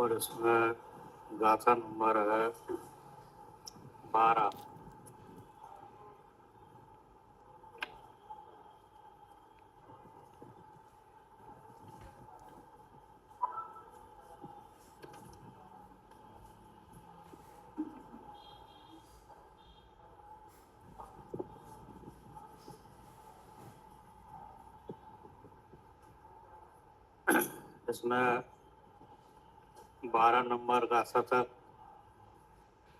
और इसमें गाथा नंबर है 12। इसमें 12 नंबर का शतक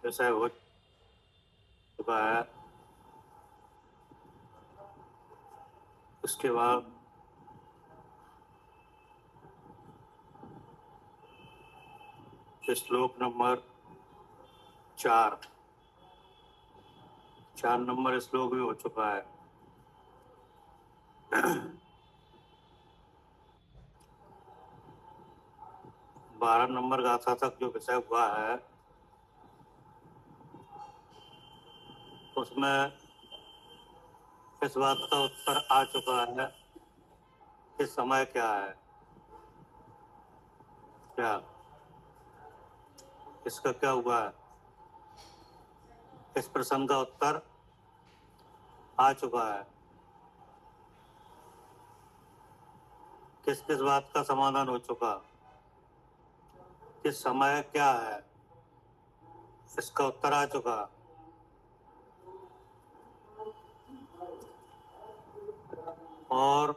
विषय हो चुका है। उसके बाद श्लोक नंबर 4 नंबर श्लोक भी हो चुका है। 12 नंबर गाथा तक जो विषय हुआ है उसमें इस बात का उत्तर आ चुका है कि समय क्या है, क्या इसका क्या हुआ है। इस प्रश्न का उत्तर आ चुका है। किस किस बात का समाधान हो चुका कि समय क्या है, इसका उत्तर आ चुका। और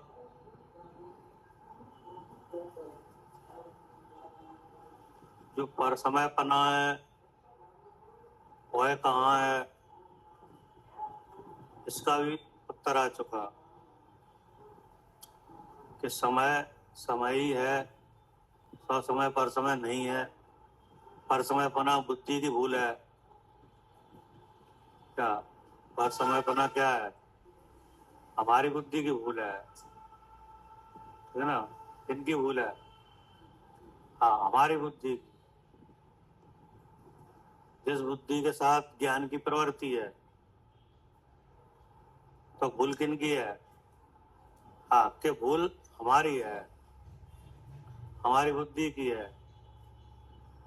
जो पर समय पना है वह कहाँ है, इसका भी उत्तर आ चुका कि समय समय ही है, समय पर समय नहीं है। पर समय पना बुद्धि की भूल है। क्या पर समय पना क्या है? हमारी बुद्धि की भूल है, ठीक है ना। किनकी भूल है? हाँ, हमारी बुद्धि। जिस बुद्धि के साथ ज्ञान की प्रवृत्ति है तो भूल किनकी है? हाँ, कि भूल हमारी है, हमारी बुद्धि की है।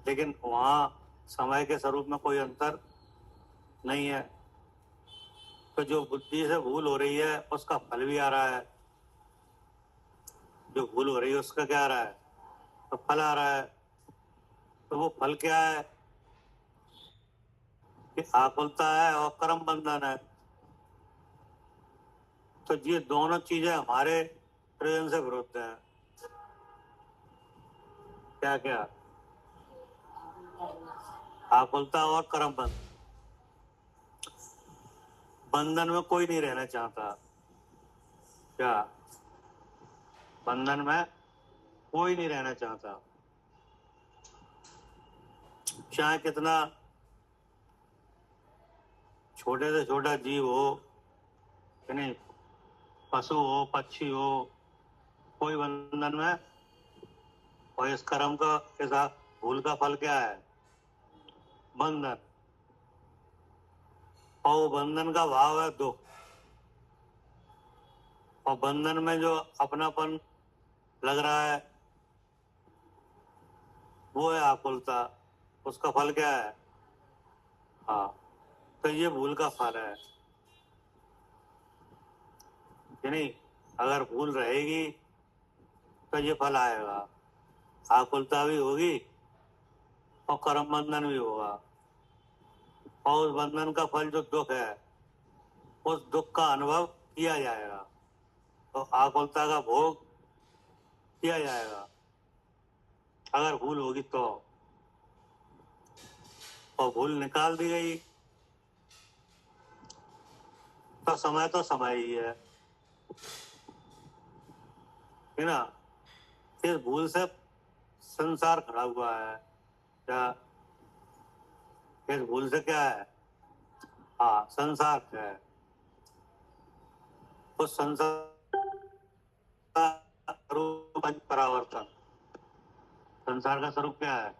लेकिन वहां समय के स्वरूप में कोई अंतर नहीं है। तो जो बुद्धि से भूल हो रही है उसका फल भी आ रहा है। जो भूल हो रही है उसका क्या आ रहा है? तो फल आ रहा है। तो वो फल क्या है? कि आकुलता है और कर्म बंधन है। तो ये दोनों चीजें हमारे प्रयोजन से विरुद्ध हैं। क्या क्या? आकुलता और कर्म बंधन। बंधन में कोई नहीं रहना चाहता। क्या? बंधन में कोई नहीं रहना चाहता, चाहे कितना छोटे से छोटा जीव हो, कि नहीं, पशु हो, पक्षी हो, कोई बंधन में। और इस कर्म का, इस भूल का फल क्या है? बंधन। और वो बंधन का भाव है दुख। और बंधन में जो अपनापन लग रहा है वो है आकुलता। उसका फल क्या है? हाँ, तो ये भूल का फल है, कि नहीं। अगर भूल रहेगी तो ये फल आएगा, आकुलता भी होगी और कर्म बंधन भी होगा। और उस बंधन का फल जो दुख है, उस दुख का अनुभव किया जाएगा। तो आकुलता का भोग किया जाएगा अगर भूल होगी तो। और भूल निकाल दी गई तो समय ही है ना। इस भूल से संसार खड़ा हुआ है। क्या? इस भूल से क्या है? हाँ, संसार है। उस संसार का स्वरूप पंच परावर्तन। संसार का स्वरूप क्या है?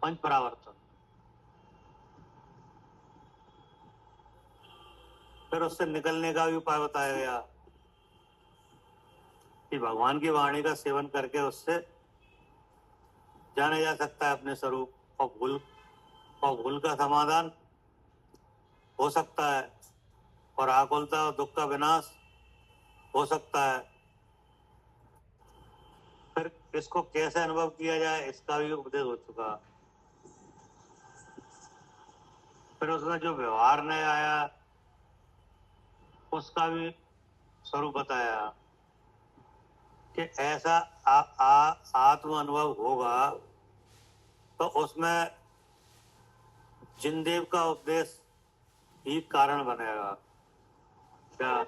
पंच परावर्तन। फिर उससे निकलने का भी उपाय बताया गया कि भगवान की वाणी का सेवन करके उससे जाने जा सकता है अपने स्वरूप, और भूल का समाधान हो सकता है, और आकुलता और दुख का विनाश हो सकता है। फिर इसको कैसे अनुभव किया जाए, इसका भी उपदेश हो चुका। फिर उसमें जो व्यवहार नहीं आया उसका भी स्वरूप बताया कि ऐसा आत्म अनुभव होगा तो उसमें जिनदेव का उपदेश ही कारण बनेगा। क्या?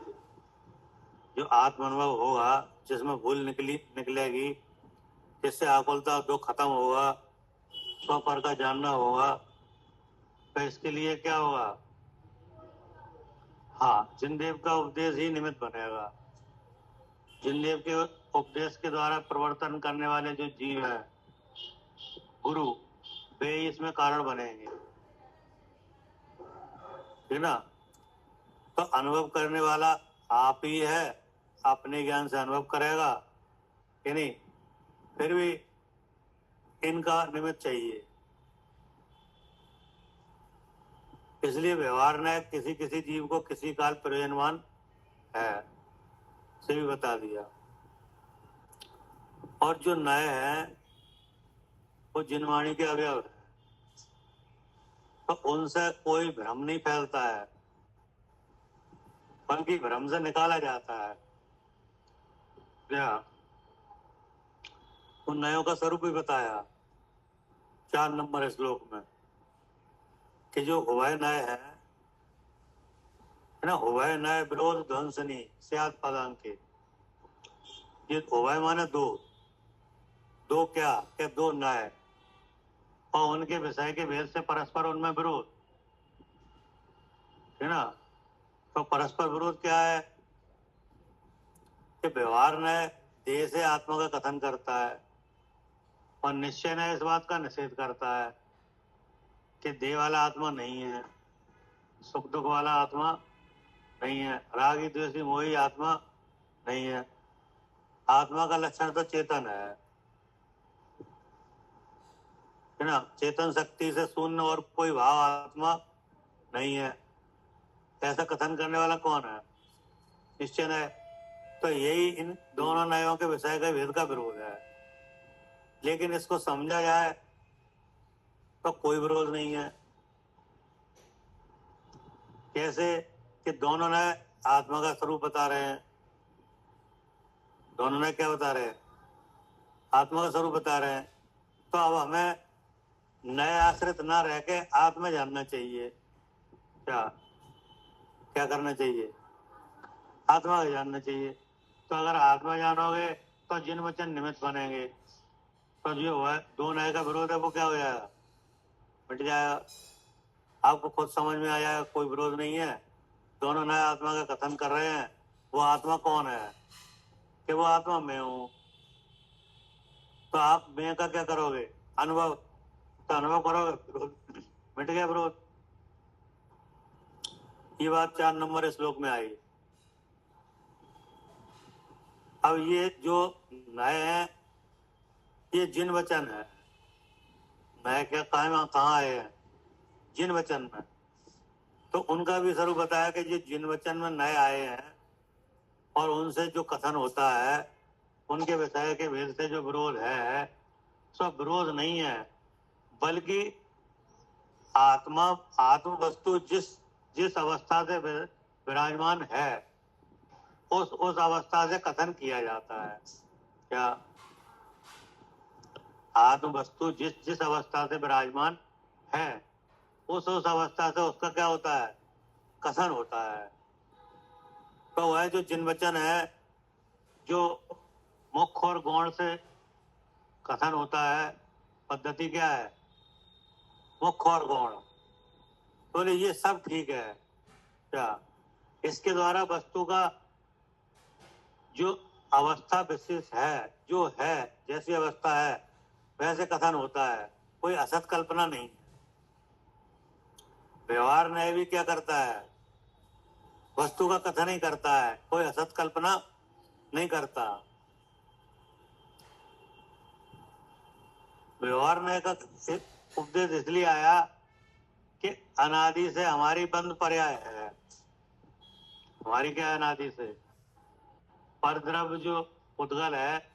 जो आत्म अनुभव होगा, जिसमें भूल निकलेगी, जिससे आकुलता दुख खत्म होगा, स्वपर का जानना होगा, तो इसके लिए क्या होगा? हाँ, जिनदेव का उपदेश ही निमित्त बनेगा। जिनदेव के उपदेश के द्वारा प्रवर्तन करने वाले जो जीव हैं, गुरु, वे इसमें कारण बनेंगे, ठीक ना। तो अनुभव करने वाला आप ही है, अपने ज्ञान से अनुभव करेगा कि नहीं, फिर भी इनका निमित्त चाहिए। इसलिए व्यवहार ने किसी किसी जीव को किसी काल प्रयोजनवान है से भी बता दिया। और जो नए हैं वो जिनवाणी के अवयव है, तो उनसे कोई भ्रम नहीं फैलता है, बल्कि भ्रम से निकाला जाता है। क्या? उन नयों का स्वरूप भी बताया 4 नंबर श्लोक में कि जो उभय नय है ना, उभय नय विरोध ध्वंसनी स्यात् पदांके। ये उभय माने दो, दो क्या कि दो नय, और उनके विषय के भेद से परस्पर उनमें विरोध है ना। तो परस्पर विरोध क्या है कि व्यवहार ने देह से आत्मा का कथन करता है, और निश्चय ने इस बात का निषेध करता है कि देह वाला आत्मा नहीं है, सुख दुख वाला आत्मा नहीं है, रागी द्वेषी मोही आत्मा नहीं है। आत्मा का लक्षण तो चेतन है ना। चेतन शक्ति से शून्य और कोई भाव आत्मा नहीं है, ऐसा कथन करने वाला कौन है? निश्चय है। तो यही इन दोनों नयों के विषय का भेद का विरोध है। लेकिन इसको समझा जाए तो कोई विरोध नहीं है। कैसे कि दोनों नए आत्मा का स्वरूप बता रहे हैं। दोनों नए क्या बता रहे हैं? आत्मा का स्वरूप बता रहे हैं। तो अब हमें नए आश्रित ना रह के आत्मा जानना चाहिए। क्या क्या करना चाहिए? आत्मा को जानना चाहिए। तो अगर आत्मा जानोगे तो जिन वचन निमित्त बनेंगे, तो जो है दो नए का विरोध है वो क्या हो जाएगा? मिट जाएगा। आपको खुद समझ में आ जाएगा कोई विरोध नहीं है, दोनों नए आत्मा का कथन कर रहे हैं। वो आत्मा कौन है? कि वो आत्मा मैं हूं। तो आप मैं का क्या करोगे? अनुभव। तो अनुभव करोगे, मिट गया विरोध। ये बात 4 नंबर श्लोक में आई। अब ये जो नए हैं ये जिन वचन है। नए क्या कहाँ आए हैं? जिन वचन में। तो उनका भी स्वरूप बताया कि जो जिन वचन में नए आए हैं और उनसे जो कथन होता है, उनके विषय के भेद से जो विरोध है, सब विरोध नहीं है, बल्कि आत्मा आत्म वस्तु जिस जिस अवस्था से विराजमान है उस अवस्था से कथन किया जाता है। क्या? आत्म वस्तु जिस जिस अवस्था से विराजमान है उस अवस्था से उसका क्या होता है? कथन होता है। तो वह जो जिन वचन है जो मुख और गौण से कथन होता है, पद्धति क्या है? मुख और गौण। बोले ये सब ठीक है। क्या? इसके द्वारा वस्तु का जो अवस्था विशेष है, जो है जैसी अवस्था है वैसे कथन होता है, कोई असत कल्पना नहीं। व्यवहार न्याय भी क्या करता है? वस्तु का कथन ही करता है, कोई असत कल्पना नहीं करता। व्यवहार में का उपदेश इसलिए आया कि अनादि से हमारी बंद पर्याय है। हमारी क्या है? अनादि से। परद्रव्य जो उद्गल है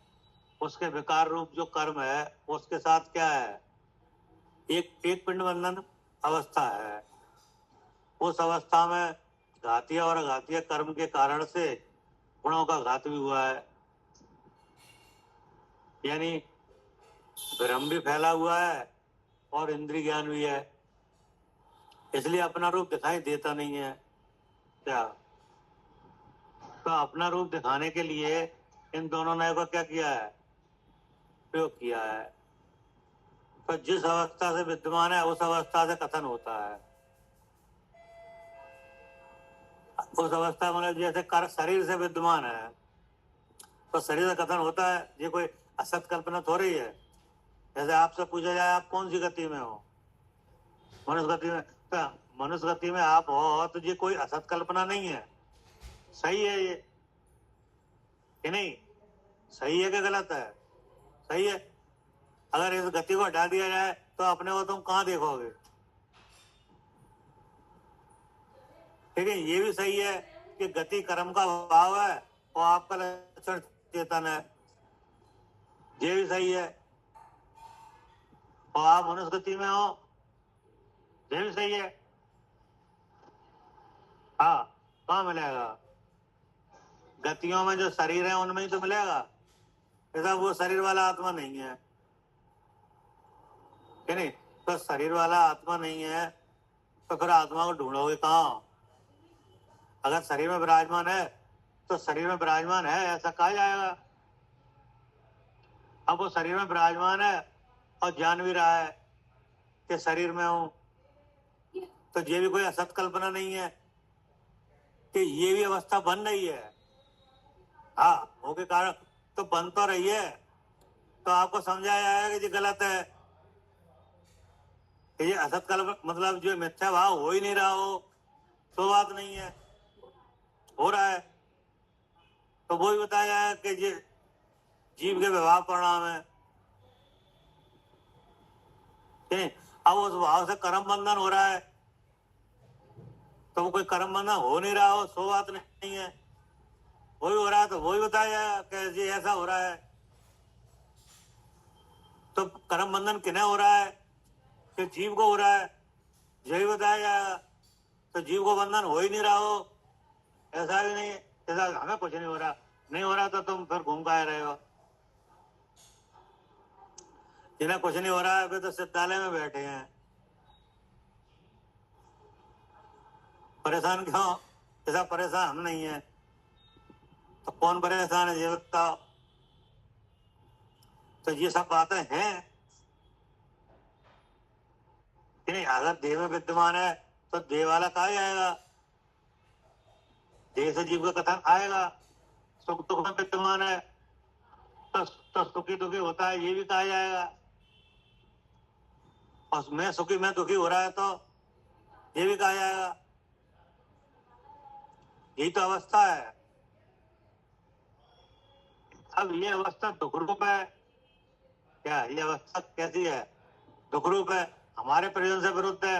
उसके विकार रूप जो कर्म है उसके साथ क्या है? एक पिंड बंधन अवस्था है। उस अवस्था में घातीय और अघातीय कर्म के कारण से गुणों का घात भी हुआ है, यानी भ्रम भी फैला हुआ है और इंद्रिय ज्ञान भी है, इसलिए अपना रूप दिखाई देता नहीं है। क्या? तो अपना रूप दिखाने के लिए इन दोनों ने को क्या किया है? प्रयोग किया है। तो जिस अवस्था से विद्यमान है उस अवस्था से कथन होता है। उस अवस्था मतलब जैसे कर शरीर से विद्यमान है तो शरीर से कथन होता है। ये कोई असत कल्पना हो रही है? जैसे आपसे पूछा जाए आप कौन सी गति में हो? मनुष्य गति में। तो मनुष्य गति में आप हो तो ये कोई असत कल्पना नहीं है। सही है ये कि नहीं? सही है कि गलत है? सही है। अगर इस गति को हटा दिया जाए तो अपने को तुम कहाँ देखोगे? ठीक है, ये भी सही है कि गति कर्म का भाव है और आपका लक्षण चेतन है। ये भी सही है। और आप मनुष्य गति में हो, ये भी सही है। हाँ, कहाँ मिलेगा? गतियों में जो शरीर है उनमें ही तो मिलेगा। ऐसा वो शरीर वाला आत्मा नहीं है कि नहीं? तो शरीर वाला आत्मा नहीं है तो फिर आत्मा को ढूंढोगे कहाँ? अगर शरीर में विराजमान है तो शरीर में विराजमान है ऐसा कहा जाएगा। अब वो शरीर में विराजमान है और जान भी रहा है कि शरीर में हूं, तो ये भी कोई असत कल्पना नहीं है कि ये भी अवस्था बन रही है। हाँ, हो के कारण तो बन तो रही है, तो आपको समझाया जाएगा कि ये गलत है, कि ये असत कल्पना मतलब जो मिथ्या भाव हो ही नहीं रहा हो तो बात नहीं है, हो रहा है। तो वो ही बताया है कि ये जीव के विभाव परिणाम है। अब उस भाव से कर्म बंधन हो रहा है तो वो कोई कर्म बंधन हो नहीं रहा हो सो बात नहीं है। वही हो रहा है तो वही बताया कि जी ऐसा हो रहा है। तो कर्म बंधन किन्हें हो रहा है? कि जीव को हो रहा है, यही बताया जाएगा। तो जीव को बंधन हो ही नहीं रहा हो ऐसा भी नहीं, ऐसा हमें कुछ नहीं हो रहा। नहीं हो रहा तो तुम फिर घूम के रहे हो। जिन्हें कुछ नहीं हो रहा है वे तो सिद्धालय में बैठे हैं, परेशान क्यों? ऐसा परेशान हम नहीं है तो कौन परेशान है ये बताओ? तो ये सब बातें हैं कि नहीं? अगर देह में विद्यमान है तो देह वाला कहा जाएगा, देह से जीव का कथन आएगा। सुख दुख में विद्यमान है तो सुखी दुखी होता है ये भी कहा जाएगा। और मैं सुखी मैं दुखी हो रहा है तो ये भी कहा जाएगा। यही तो अवस्था है। अब ये अवस्था दुख रूप है। क्या ये अवस्था कैसी है? दुख रूप है, हमारे प्रयोजन से विरुद्ध है,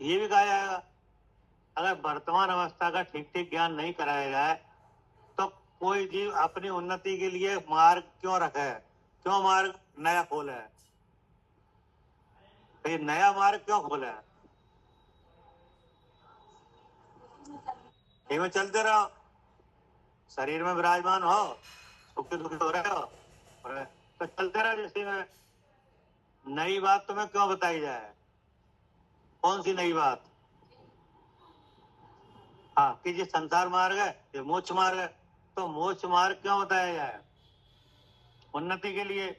ये भी कहा जाएगा। अगर वर्तमान अवस्था का ठीक ठीक ज्ञान नहीं कराया जाए तो कोई जीव अपनी उन्नति के लिए मार्ग क्यों रखे? क्यों मार्ग नया खोले? तो ये नया मार्ग क्यों खोले? में चलते रहो, शरीर में विराजमान हो, सुखी दुखी हो रहे हो तो चलते रहो जिसमें में। नई बात तुम्हें क्यों बताई जाए? कौन सी नई बात? हाँ, कि ये संसार मार्ग है, ये मोक्ष मार्ग है, तो मोक्ष मार्ग क्यों बताया जाए? उन्नति के लिए।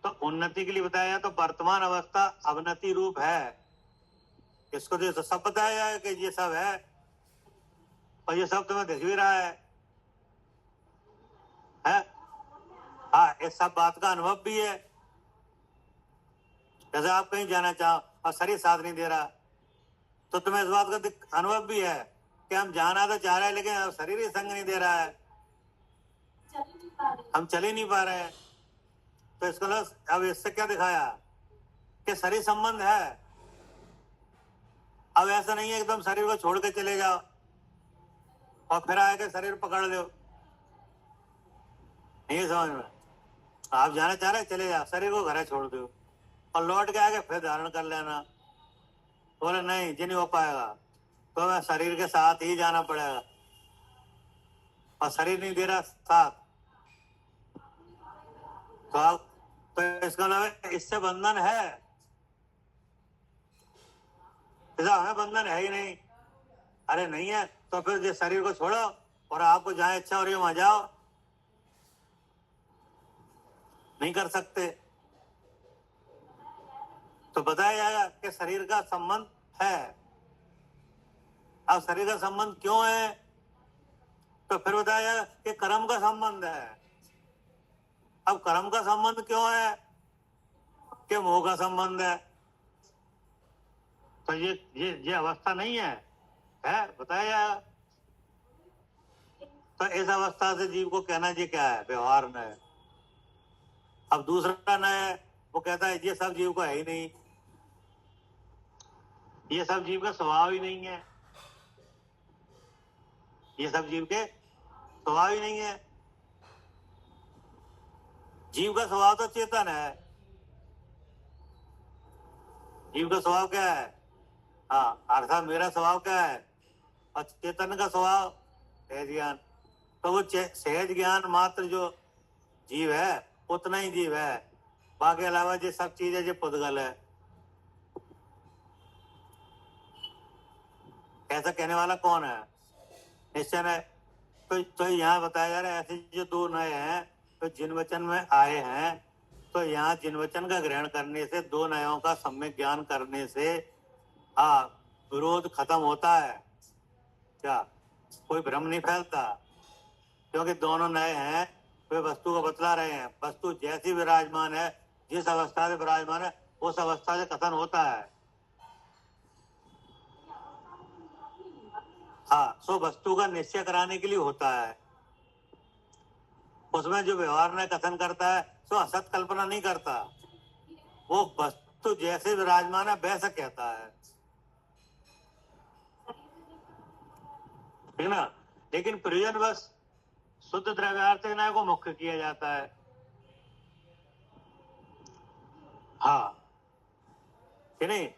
तो उन्नति के लिए बताया जाए तो वर्तमान अवस्था अवनति रूप है, इसको तो सब बताया जाए कि ये सब है और ये सब तुम्हें दिख भी रहा है? हाँ, इस सब बात का अनुभव भी है। जैसे आप कहीं जाना चाहो और शरीर साथ नहीं दे रहा तो तुम्हें इस बात का अनुभव भी है कि हम जाना तो चाह रहे हैं लेकिन शरीर ही संग नहीं दे रहा है, हम चल ही नहीं पा रहे हैं। तो इसको अब इससे क्या दिखाया कि शरीर संबंध है। अब ऐसा नहीं है एकदम शरीर को छोड़ के चले जाओ और फिर आके शरीर पकड़ लो, नहीं समझ में। आप जाना चाह रहे चले जाओ, शरीर को घर छोड़ दो और लौट के आके फिर धारण कर लेना। बोले नहीं जी नहीं हो पाएगा, तो मैं शरीर के साथ ही जाना पड़ेगा और शरीर नहीं दे रहा साथ। तो इसका मतलब इससे बंधन है, ऐसा हमें बंधन है ही नहीं। अरे नहीं है तो फिर शरीर को छोड़ो और आपको जहां इच्छा हो रही है वहां जाओ, नहीं कर सकते। तो बताया जाएगा कि शरीर का संबंध है। अब शरीर का संबंध क्यों है, तो फिर बताया जाएगा कि कर्म का संबंध है। अब कर्म का संबंध क्यों है, कि मोह का संबंध है। तो ये अवस्था नहीं है बताया जाएगा। तो इस अवस्था से जीव को कहना जी क्या है, व्यवहार न है। अब दूसरा न है, वो कहता है ये सब जीव को है ही नहीं, ये सब जीव का स्वभाव ही नहीं है, ये सब जीव के स्वभाव ही नहीं है। जीव का स्वभाव तो चेतन है। जीव का स्वभाव क्या है, हाँ अर्थात मेरा स्वभाव क्या है, और चेतन का स्वभाव सहज ज्ञान। तो वो सहज ज्ञान मात्र जो जीव है उतना ही जीव है, बाकी अलावा जो सब चीज है जो पुद्गल है। ऐसा कहने वाला कौन है, निश्चय है। तो यहाँ बताया जा रहा है ऐसे जो दो नए हैं तो जिन वचन में आए हैं, तो यहाँ जिन वचन का ग्रहण करने से, दो नयों का सम्यक ज्ञान करने से विरोध खत्म होता है। क्या कोई भ्रम नहीं फैलता, क्योंकि दोनों नए हैं, वे वस्तु को बतला रहे हैं। वस्तु जैसी विराजमान है, जिस अवस्था से विराजमान है उस अवस्था से कथन होता है। हाँ, सो वस्तु का निश्चय कराने के लिए होता है। उसमें जो व्यवहार में कथन करता है सो असत कल्पना नहीं करता, वो वस्तु जैसे विराजमान है वैसा कहता है, ठीक ना। लेकिन प्रयोजन बस शुद्ध द्रव्यार्थ न्याय को मुख्य किया जाता है। हाँ कि नहीं।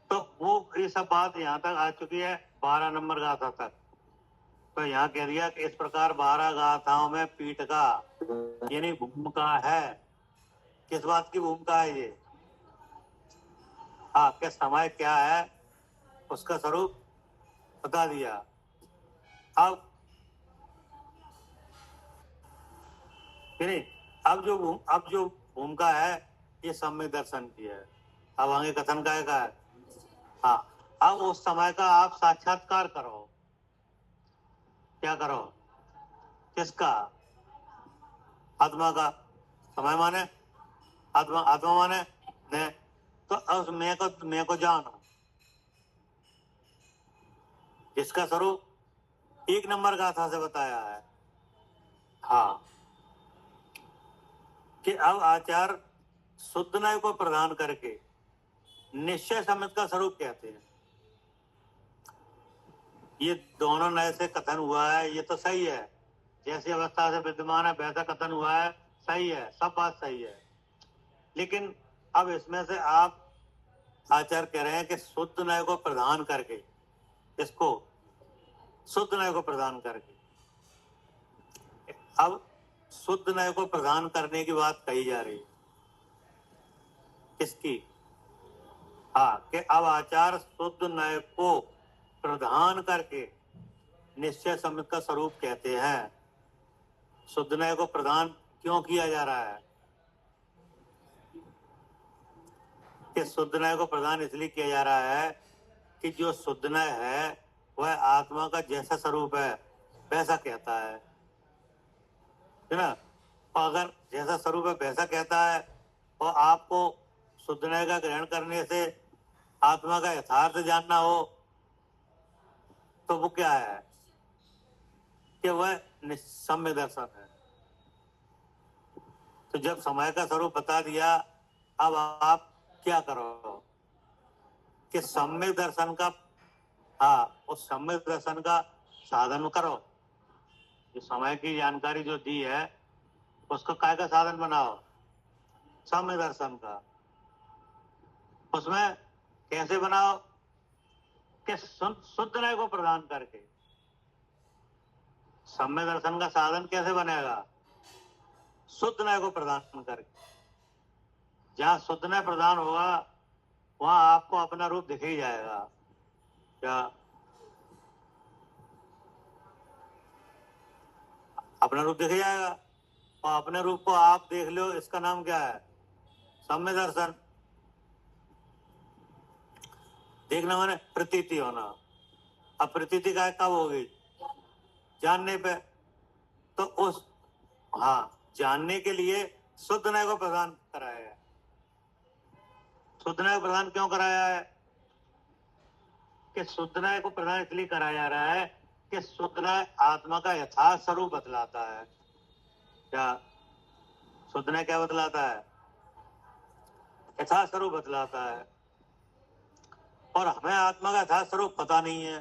तो वो ये सब बात यहाँ तक आ चुकी है 12 नंबर गाथा तक। तो यहाँ कह दिया कि इस प्रकार 12 गाथाओं में पीठ का यानी भूमिका है। किस बात की भूमिका है ये, हाँ कि समय क्या है उसका स्वरूप बता दिया। अब नहीं, अब जो भूमिका है ये सम्यक दर्शन की है। अब आगे कथन का है, हाँ अब उस समय का आप साक्षात्कार करो। क्या करो, किसका, आत्मा का। समय माने आत्मा, आत्मा माने मैं, तो उस मैं को जानो, जिसका स्वरूप 1 नंबर गाथा से बताया है। हाँ कि अब आचार शुद्ध नय को प्रदान करके निश्चय समित का स्वरूप कहते हैं। ये दोनों नय से कथन हुआ है, ये तो सही है, जैसी अवस्था से विद्यमान है वैसा कथन हुआ है, सही है, सब बात सही है। लेकिन अब इसमें से आप आचार्य कह रहे हैं कि शुद्ध नय को प्रदान करके, इसको शुद्ध नय को प्रदान करके, अब शुद्ध नय को प्रदान करने की बात कही जा रही है। किसकी, हाँ कि अब आचार शुद्ध नय को प्रदान करके निश्चय समित का स्वरूप कहते हैं। शुद्ध नय को प्रदान क्यों किया जा रहा है, कि शुद्ध नय को प्रदान इसलिए किया जा रहा है कि जो शुद्ध नय है वह आत्मा का जैसा स्वरूप है वैसा कहता है ना। अगर जैसा स्वरूप है वैसा कहता है और आपको शुद्ध नय का ग्रहण करने से आत्मा का यथार्थ जानना हो तो वो क्या है, कि वह सम्य दर्शन है। तो जब समय का स्वरूप बता दिया, अब आप क्या करो कि सम्यक दर्शन का, उस सम्यक दर्शन का साधन करो। जो समय की जानकारी जो दी है उसको काय का साधन बनाओ, सम्यक दर्शन का। उसमें कैसे बनाओ कि शुद्ध नय को प्रदान करके। सम्यक दर्शन का साधन कैसे बनेगा, शुद्ध नय को प्रदान करके। जहां शुद्ध नय प्रदान होगा वहां आपको अपना रूप दिख ही जाएगा। क्या अपना रूप दिख जाएगा, और अपने रूप को आप देख लो, इसका नाम क्या है, सम्यक दर्शन। देखना माने प्रतीति होना। अब प्रतीति का कब होगी, जानने पे। तो उस जानने के लिए शुद्ध नय को प्रदान कराया है। शुद्ध नय को प्रदान क्यों कराया है कि शुद्ध नय को प्रदान इसलिए कराया जा रहा है कि शुद्ध नय आत्मा का यथार्थ स्वरूप बतलाता है। क्या शुद्ध नय क्या बतलाता है, यथार्थ स्वरूप बतलाता है। और हमें आत्मा का यथार्थ स्वरूप पता नहीं है।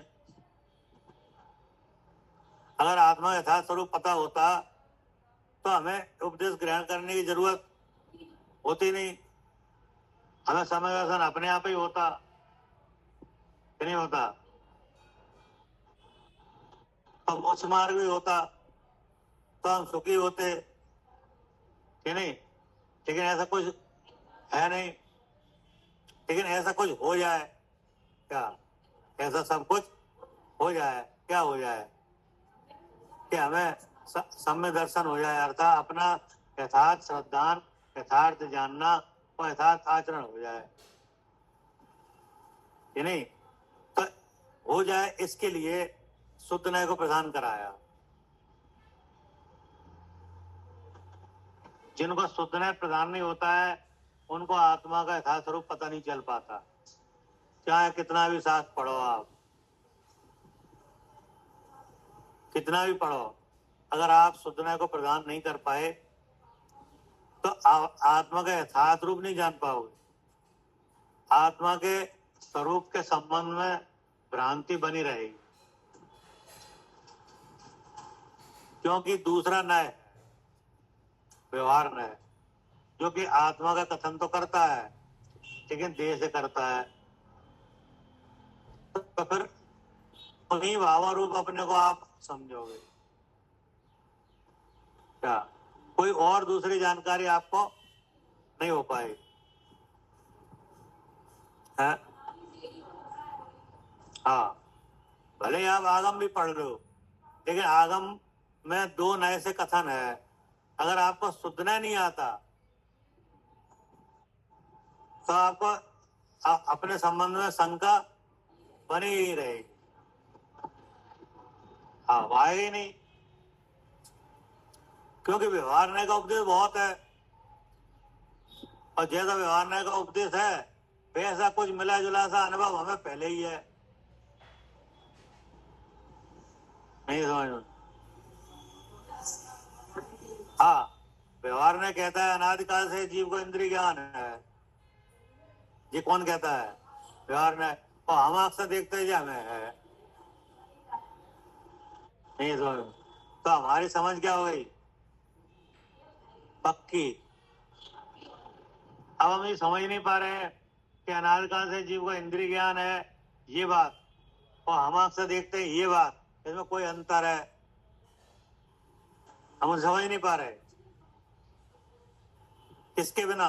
अगर आत्मा का यथार्थ स्वरूप पता होता तो हमें उपदेश ग्रहण करने की जरूरत होती नहीं। हमें समय दर्शन अपने आप ही होता कि नहीं होता। तो मोक्ष मार्ग भी होता तो हम सुखी होते कि नहीं। लेकिन ऐसा कुछ है नहीं। लेकिन ऐसा कुछ हो जाए, क्या ऐसा सब कुछ हो जाए, क्या हो जाए कि हमें सम्यक दर्शन हो जाए, अर्थात अपना यथार्थ श्रद्धान, यथार्थ जानना और यथार्थ आचरण हो जाए कि नहीं। तो हो जाए इसके लिए शुद्ध नय को प्रदान कराया। जिनको शुद्ध नय प्रदान नहीं होता है उनको आत्मा का यथार्थ स्वरूप पता नहीं चल पाता, चाहे कितना भी शास्त्र पढ़ो आप, कितना भी पढ़ो। अगर आप शुद्ध नय को प्रदान नहीं कर पाए तो आत्मा का यथार्थ रूप नहीं जान पाओगे। आत्मा के स्वरूप के संबंध में भ्रांति बनी रहेगी, क्योंकि दूसरा नय व्यवहार नय, जो कि आत्मा का कथन तो करता है लेकिन देह से करता है। तो फिर उन्हीं भाव रूप अपने को आप समझोगे। क्या कोई और दूसरी जानकारी आपको नहीं हो पाएगी है? भले आप आगम भी पढ़ लो, लेकिन आगम में दो नए से कथन है। अगर आपको शुद्ध नय नहीं आता तो आपको अपने संबंध में शंका बनी ही रहेगी। आएगा ही नहीं, क्योंकि व्यवहार नय का उपदेश बहुत है, और जैसा व्यवहार नय का उपदेश है वैसा कुछ मिला जुला सा अनुभव हमें पहले ही है। नहीं समझ। व्यवहार में कहता है अनादिकाल से जीव को इंद्रिय ज्ञान है। ये कौन कहता है, व्यवहार में। और हम अक्सर देखते हैं हमें है नहीं समझ। तो हमारी समझ क्या हो गई, पक्की। अब हम ये समझ नहीं पा रहे हैं कि अनादिकाल से जीव को इंद्रिय ज्ञान है, ये बात, और हम अक्सर देखते हैं ये बात, इसमें कोई अंतर है, हम समझ नहीं पा रहे। किसके बिना,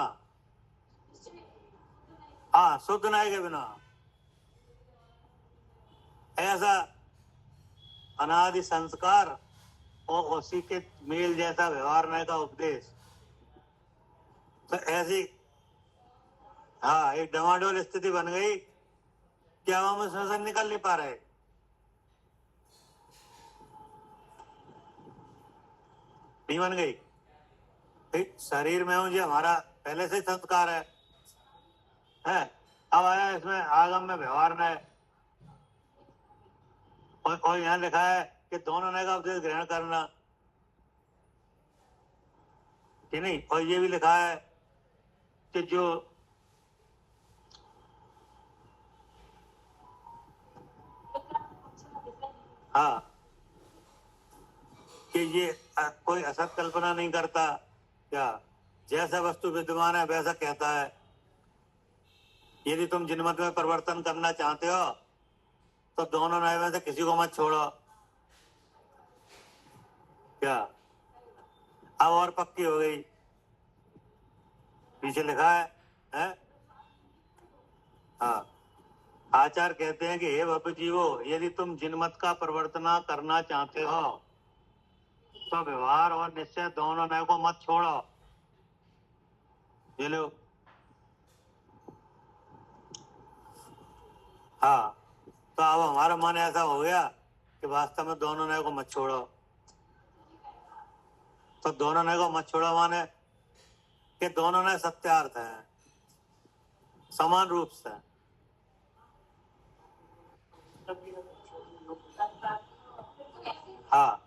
शुद्ध नय के बिना। ऐसा अनादि संस्कार और उसी के मेल जैसा व्यवहार नय का उपदेश, तो ऐसी एक डमाडोल स्थिति बन गई कि अब हम उसमें से निकल नहीं पा रहे। नहीं बन गई। शरीर में हूं, जो हमारा पहले से ही संस्कार है। अब आया इसमें आगम में व्यवहार नय, और यहाँ लिखा है कि दोनों नय का उपदेश ग्रहण करना। कि नहीं। और ये भी लिखा है कि जो हाँ कि ये कोई असत कल्पना नहीं करता, क्या जैसा वस्तु विद्यमान है वैसा कहता है। यदि तुम जिनमत में परिवर्तन करना चाहते हो तो दोनों न्याय में से किसी को मत छोड़ो। क्या अब और पक्की हो गई, पीछे लिखा है? हाँ, आचार्य कहते हैं कि हे भव्य जीवो, यदि तुम जिनमत का परिवर्तन करना चाहते हो तो व्यवहार और निश्चय दोनों न्याय को मत छोड़ो। ये लो। हाँ, तो अब हमारा मन ऐसा हो गया कि वास्तव में दोनों न्याय को मत छोड़ो। तो दोनों न्याय को मत छोड़ो माने कि दोनों न्याय सत्यार्थ है, समान रूप से। हाँ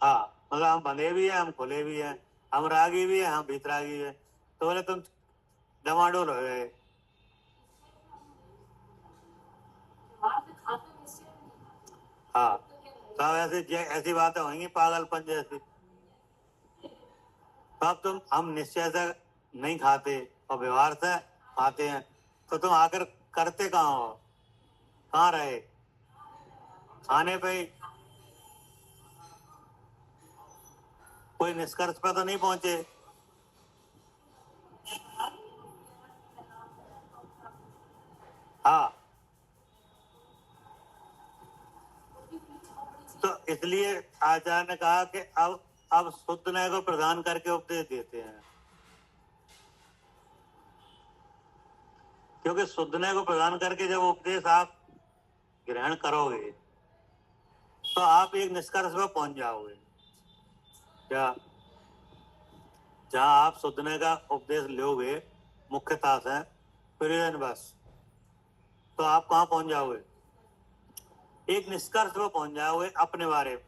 हाँ, मतलब हम बंधे भी हैं, हम खुले भी हैं, हम रागी भी हैं, हम भीतरागी भी हैं। तो बोले तुम डमाडोल हो गए। हाँ, तो ऐसी बातें होंगी पागलपन जैसी। तो अब तुम हम निश्चय से नहीं खाते और व्यवहार से खाते हैं, तो तुम आकर करते कहाँ हो? कहाँ रहे? खाने पे ही। कोई निष्कर्ष पर तो नहीं पहुंचे। हाँ, तो इसलिए आचार्य ने कहा कि अब शुद्ध न्याय को प्रदान करके उपदेश देते हैं, क्योंकि शुद्ध न्याय को प्रदान करके जब उपदेश आप ग्रहण करोगे तो आप एक निष्कर्ष पर पहुंच जाओगे। क्या जहां आप शुद्ध न्याय का उपदेश लोगे मुख्यता से प्रयोजन बस, तो आप कहां पहुंच जाओगे? एक निष्कर्ष पर पहुंच जाओगे अपने बारे में।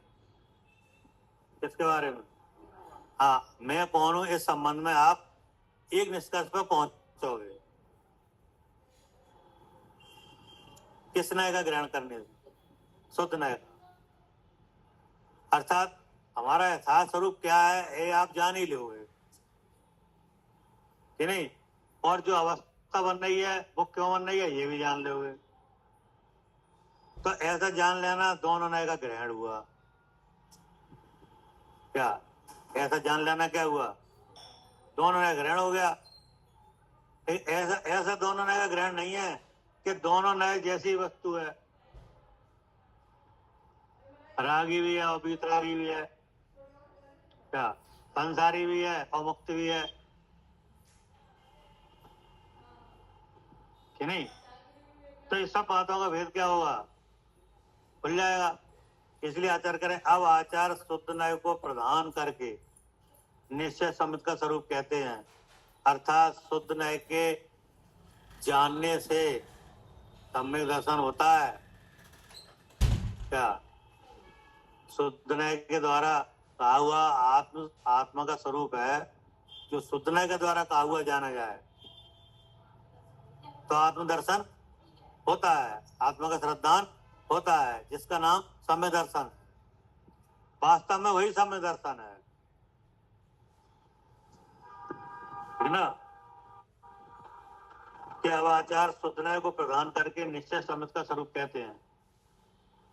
किसके बारे में? हाँ, मैं कौन हूं इस संबंध में आप एक निष्कर्ष पर पहुंचोगे। किस न्याय का ग्रहण करने से? शुद्ध न्याय का। अर्थात हमारा यथार्थ स्वरूप क्या है ये आप जान ही लोगे कि नहीं। और जो अवस्था बन रही है वो क्यों बन रही है ये भी जान लोगे। तो ऐसा जान लेना दोनों न्याय का ग्रहण हुआ। क्या ऐसा जान लेना क्या हुआ? दोनों न्याय ग्रहण हो गया। ऐसा ऐसा दोनों न्याय का ग्रहण नहीं है कि दोनों न्याय जैसी वस्तु है, रागी भी है और बीतरागी भी है, क्या संसारी भी है और मुक्त भी है कि नहीं। तो इस सब बातों का भेद क्या होगा? खुल जाएगा। इसलिए आचार करें, अब आचार शुद्ध न्याय को प्रदान करके निश्चय समित का स्वरूप कहते हैं। अर्थात शुद्ध न्याय के जानने से सम्यक दर्शन होता है। क्या शुद्ध न्याय के द्वारा कहा हुआ आत्मा का स्वरूप है जो शुद्ध न्याय के द्वारा कहा हुआ जाना जाए तो आत्मदर्शन होता है, आत्मा का श्रद्धान होता है, जिसका नाम सम्यक दर्शन। वास्तव में वही सम्यक दर्शन है ना। कि अब आचार शुद्ध न्याय को प्रदान करके निश्चय सम्यक का स्वरूप कहते हैं।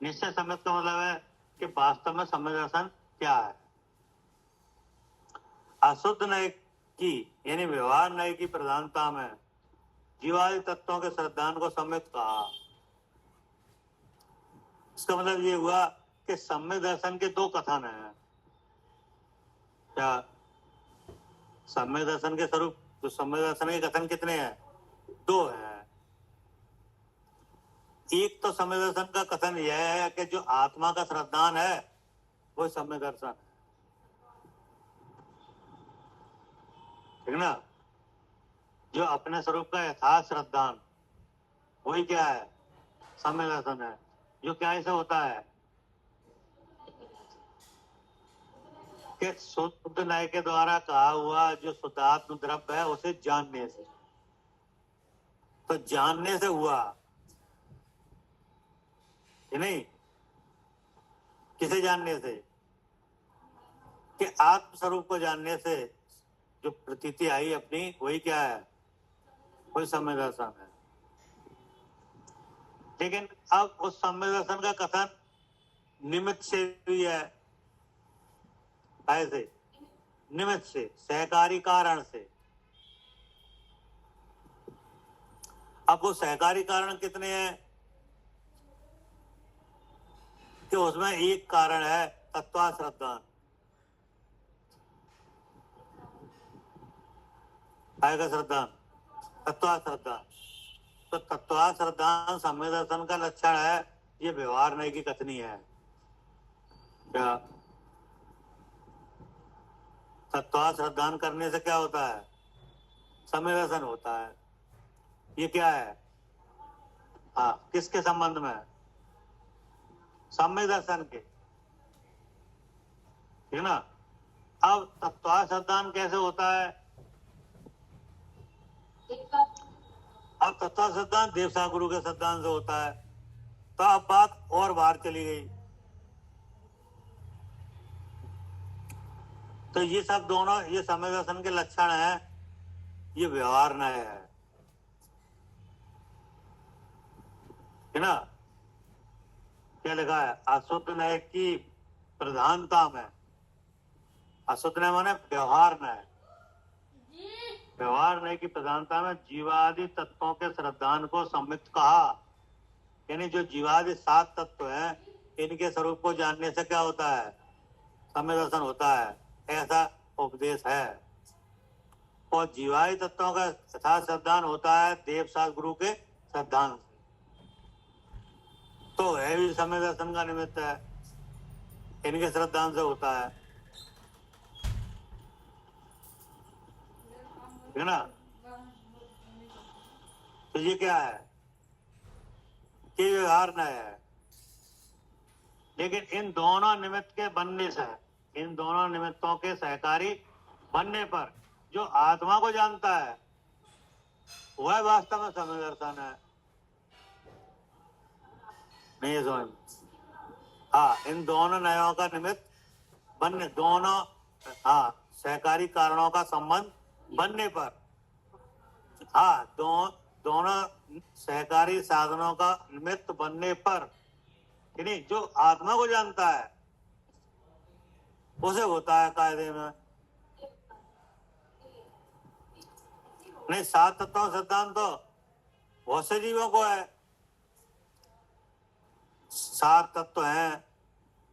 निश्चय सम्यक का मतलब है कि वास्तव में सम्यक दर्शन क्या है। अशुद्ध न्याय की यानी व्यवहार न्याय की प्रधानता में जीवादि तत्वों के श्रद्धान को सम्यक कहा। इसका मतलब ये हुआ कि सम्यक दर्शन के दो कथन हैं। क्या सम्यक दर्शन के स्वरूप, तो सम्यक दर्शन के कथन कितने हैं? दो हैं। एक तो सम्यक दर्शन का कथन यह है कि जो आत्मा का श्रद्धान है वो सम्यक दर्शन, ठीक ना। जो अपने स्वरूप का यथार्थ श्रद्धान वही क्या है? सम्यक दर्शन है। जो क्या ऐसा होता है? कि शुद्ध न्याय के द्वारा कहा हुआ जो शुद्धात्म द्रव्य है उसे जानने से, तो जानने से हुआ कि नहीं, किसे जानने से, कि आत्म स्वरूप को जानने से जो प्रतीति आई अपनी, वही क्या है, वही सम्य दर्शन है। लेकिन अब उस सम्य दर्शन का कथन निमित्त से भी है। ऐसे निमित्त से, सहकारी कारण से। अब वो सहकारी कारण कितने हैं, कि उसमें एक कारण है तत्वाश्रद्धान। आएगा श्रद्धान, तत्वाश्रद्धान। तो तत्वाश्रद्धान सम्य दर्शन का लक्षण है, ये व्यवहार नहीं की कथनी है। क्या तत्वाश्रद्धान करने से क्या होता है, सम्य दर्शन होता है। ये क्या है, हाँ, किसके संबंध में, सम्य दर्शन के, ठीक ना। अब तत्वाश्रद्धान कैसे होता है, अब तत्वाश्रद्धान देवसा गुरु के सिद्धांत से होता है। तो अब बात और बाहर चली गई। तो ये सब दोनों, ये सम्य दर्शन के लक्षण है, ये व्यवहार न्याय है ना। क्या लिखा है, अशुद्ध न्याय की प्रधानता में, अशुद्ध न्याय माने व्यवहार न्याय, व्यवहार न्याय की प्रधानता में जीवादि तत्वों के श्रद्धान को सम्यक्त कहा। यानी जो जीवादि 7 तत्व हैं, इनके स्वरूप को जानने से क्या होता है, सम्य दर्शन होता है, ऐसा उपदेश है। और जीवादि तत्वों का यथार्थ श्रद्धान होता है देवसात गुरु के श्रद्धान, तो है भी सम्य दर्शन का निमित्त है, इनके श्रद्धान से होता है, है ना। तो ये क्या है, कि व्यवहार न्याय है। लेकिन इन दोनों निमित्त के बनने से, इन दोनों निमित्तों के सहकारी बनने पर जो आत्मा को जानता है वह वास्तव में सम्य दर्शन है। नहीं समझ, हाँ, इन दोनों न्यायों का निमित्त बनने, दोनों, हाँ, सहकारी कारणों का संबंध बनने पर, हाँ, दोनों सहकारी साधनों का निमित्त बनने पर, नहीं, जो आत्मा को जानता है उसे होता है कायदे में। नहीं, 7 तत्वों सिद्धांत तो बहुत से जीवों को है, 7 तत्व हैं,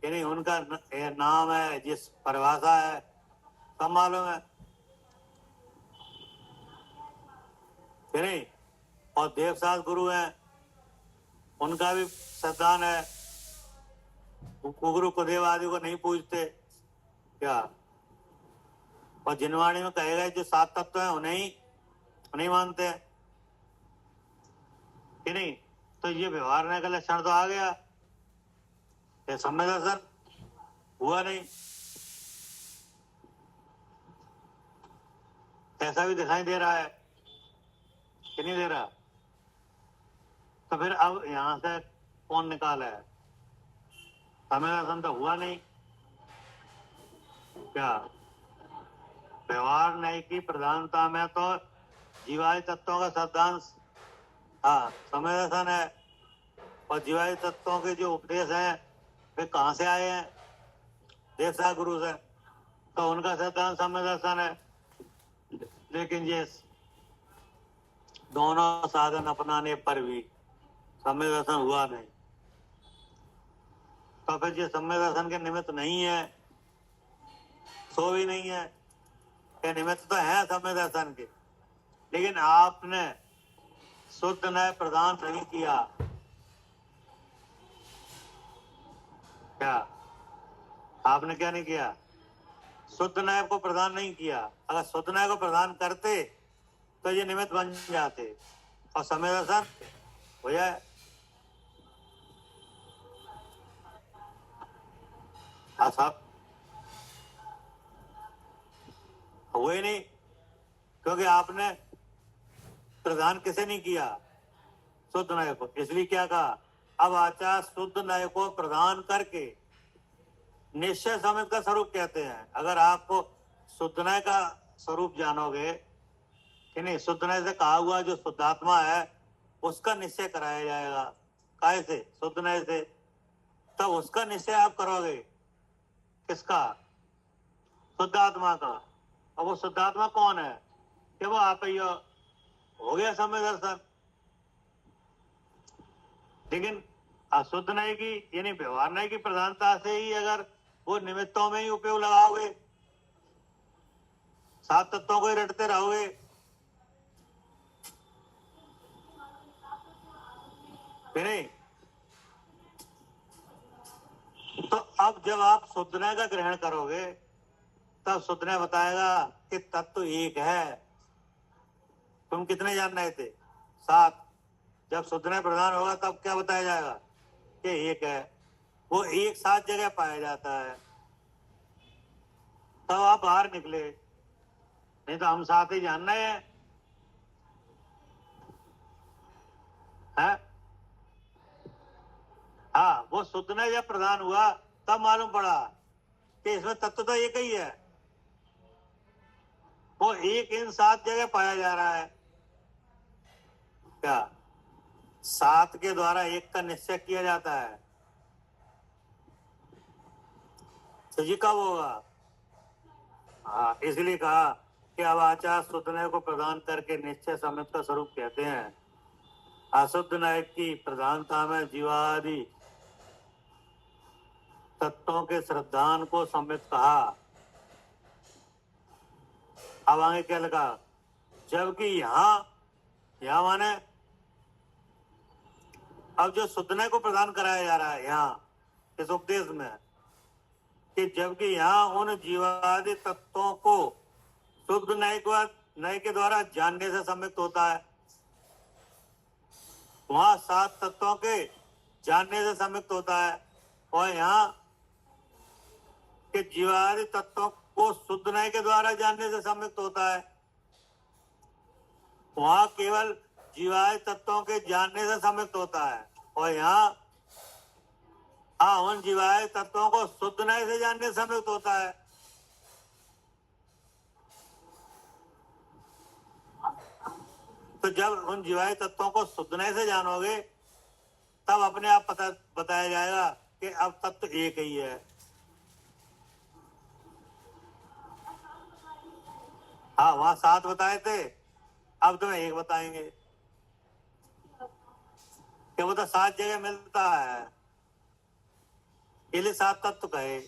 यानी उनका नाम है, जिस परिभाषा है, सब मालूम है, नहीं। और देवसात गुरु हैं, उनका भी सिद्धांत है, कुगुरु कुदेव आदि को नहीं पूजते क्या। और जिनवाणी में कहेगा जो 7 तत्व हैं उन्हें ही नहीं मानते हैं, कि नहीं। तो ये व्यवहार न्याय का लक्षण तो आ गया, ये सम्य दर्शन हुआ नहीं, ऐसा भी दिखाई दे रहा है कि नहीं दे रहा। तो फिर अब यहां से कौन निकाला है, सम्य दर्शन तो हुआ नहीं, क्या व्यवहार न्याय की प्रधानता में तो जीवादि तत्वों का सिद्धांत, हाँ, सम्य दर्शन है। और जीवादि तत्वों के जो उपदेश हैं वे कहाँ से आए हैं, देवसा गुरु से, तो उनका सिद्धांत सम्य दर्शन है। लेकिन ये दोनों साधन अपनाने पर भी सम्य दर्शन हुआ नहीं, तो फिर ये सम्य दर्शन के निमित्त नहीं है, सो भी नहीं है। ये निमित्त तो है सम्य दर्शन के, लेकिन आपने शुद्ध न्याय प्रदान नहीं किया। क्या आपने क्या नहीं किया, शुद्ध न्याय को प्रदान नहीं किया। अगर शुद्ध न्याय को प्रदान करते तो ये निमित्त बन जाते और सम्य दर्शन हो जाए। सब हुए नहीं, क्योंकि आपने प्रदान किसे नहीं किया? शुद्ध नय को। इसलिए क्या कहा? अब आचार शुद्ध नय को प्रदान करके निश्चय समित का स्वरूप कहते हैं। अगर आपको शुद्ध नय का स्वरूप जानोगे कि नहीं, शुद्ध नय से कहा हुआ जो शुद्धात्मा है उसका निश्चय कराया जाएगा। काय से? शुद्ध नय से। तब उसका निश्चय आप करोगे। किसका? शुद्धात्मा का। अब वो शुद्धात्मा कौन है? कि वो आप ही हो गया समय दर्शन। लेकिन अशुद्ध नय की यानी व्यवहार नय की प्रधानता से ही अगर वो निमित्तों में ही उपयोग लगाओगे, सात तत्वों को ही रटते रहोगे, नहीं। तो अब जब आप शुद्ध नय का ग्रहण करोगे तब शुद्ध नय बताएगा कि तत्व एक है। तुम कितने जान रहे थे? 7। जब शुद्ध नय प्रधान होगा तब क्या बताया जाएगा? कि एक है। वो एक साथ जगह पाया जाता है। तब आप बाहर निकले, नहीं तो हम साथ ही जान रहे हैं। हाँ, वो शुद्ध नय जब प्रधान हुआ तब मालूम पड़ा कि इसमें तत्व तो एक ही है। वो एक इन 7 जगह पाया जा रहा है। क्या 7 के द्वारा एक का निश्चय किया जाता है? तो ये कब होगा? हाँ, इसलिए कहा कि अब आचार शुद्ध नय को प्रदान करके निश्चय समित का स्वरूप कहते हैं। अशुद्ध नय की प्रधानता में जीवादि तत्वों के श्रद्धान को समित कहा। अब आगे क्या लगा? जबकि यहाँ माने अब जो शुद्ध नय को प्रदान कराया जा रहा है यहाँ इस उपदेश में, कि जबकि यहाँ उन जीवादि तत्वों को शुद्ध नय के द्वारा जानने से सम्मिलित होता है, वहां 7 तत्वों के जानने से सम्मिलित होता है, और यहाँ के जीवादि तत्वों को शुद्ध नय के द्वारा जानने से सम्मिलित होता है। वहां केवल जीवादि तत्वों के जानने से सम्मिलित होता है, और यहाँ उन जीवादि तत्वों को शुद्ध नय से जानने से सम्मिलित होता है। तो जब उन जीवादि तत्वों को शुद्ध नय से जानोगे तब अपने आप बताया जाएगा कि अब तत्व एक ही है। हाँ, वहां 7 बताए थे, अब तुम्हें एक बताएंगे कि वो तो 7 जगह मिलता है, इसलिए 7 तत्व कहे,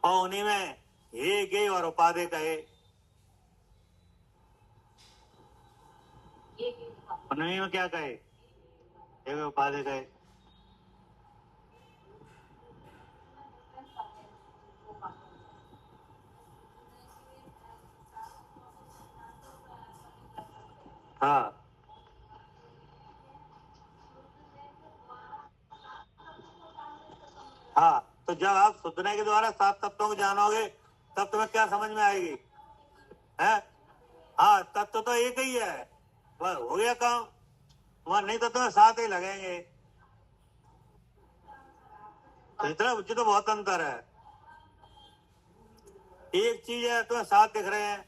और उन्हीं में हे गे और उपाधि कहे। उन्हीं में क्या कहे? हे उपाधि कहे। हाँ, हाँ, तो जब आप शुद्ध नय के द्वारा 7 तत्वों को जानोगे तब तुम्हें क्या समझ में आएगी? है? हाँ, तत्व तो एक ही है, वह हो गया काम। वहां नहीं तो तुम्हें 7 ही लगेंगे। तो इतना मुझे तो बहुत अंतर है। एक चीज है तुम्हें 7 दिख रहे हैं,